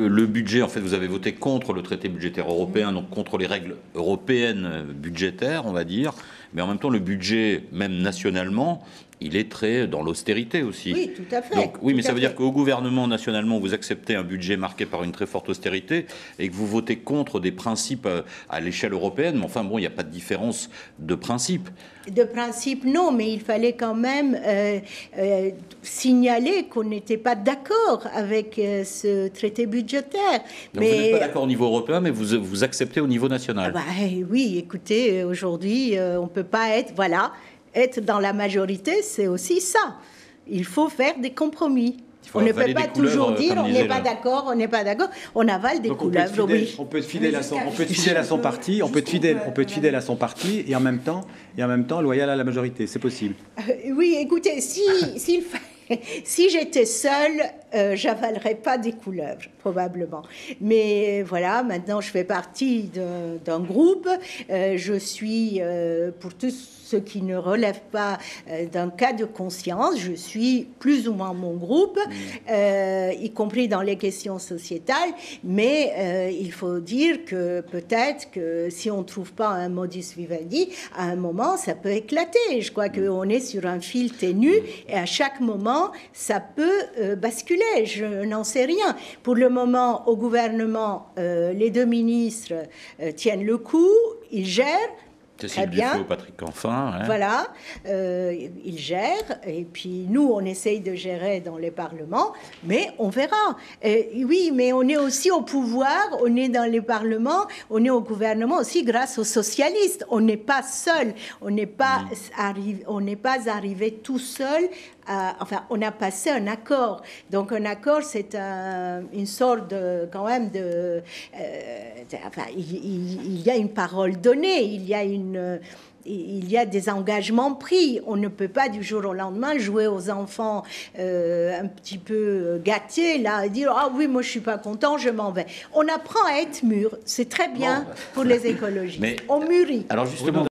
le budget, en fait, vous avez voté contre le traité budgétaire européen, donc contre les règles européennes budgétaires, on va dire. Mais en même temps, le budget, même nationalement, il est très dans l'austérité aussi. Oui, tout à fait. Donc, oui, mais ça veut dire qu'au gouvernement, nationalement, vous acceptez un budget marqué par une très forte austérité et que vous votez contre des principes à l'échelle européenne. Mais enfin, bon, il n'y a pas de différence de principe. De principe, non, mais il fallait quand même signaler qu'on n'était pas d'accord avec ce traité budgétaire. Donc vous n'êtes pas d'accord au niveau européen, mais vous acceptez au niveau national. Ah bah, oui, écoutez, aujourd'hui, on ne peut pas être... Voilà. Être dans la majorité, c'est aussi ça. Il faut faire des compromis. On ne peut pas toujours dire on n'est pas d'accord, on n'est pas d'accord. On avale des couleuvres, oui. On peut être fidèle à son parti, on peut être fidèle à son parti et en même temps loyal à la majorité. C'est possible. Oui, écoutez, si j'étais seule, j'avalerais pas des couleuvres, probablement. Mais voilà, maintenant je fais partie d'un groupe. Je suis, pour tous ceux qui ne relèvent pas d'un cas de conscience, je suis plus ou moins mon groupe, y compris dans les questions sociétales. Mais il faut dire que peut-être que si on ne trouve pas un modus vivendi, à un moment, ça peut éclater. Je crois qu'on est sur un fil ténu et à chaque moment, ça peut basculer. Je n'en sais rien. Pour le moment, au gouvernement, les deux ministres tiennent le coup, ils gèrent. Très bien. Patrick Canfin. Hein. Voilà, ils gèrent. Et puis nous, on essaye de gérer dans les parlements, mais on verra. Oui, mais on est aussi au pouvoir, on est dans les parlements, on est au gouvernement aussi grâce aux socialistes. On n'est pas seul, on n'est pas arrivé tout seul. Enfin, on a passé un accord. Donc, un accord, c'est une sorte de, quand même, enfin, il y a une parole donnée, il y a des engagements pris. On ne peut pas du jour au lendemain jouer aux enfants un petit peu gâtés, là, et dire « Ah oui, moi, je suis pas content, je m'en vais ». On apprend à être mûr. C'est très bien pour les écologistes. Mais, on mûrit. Alors, justement...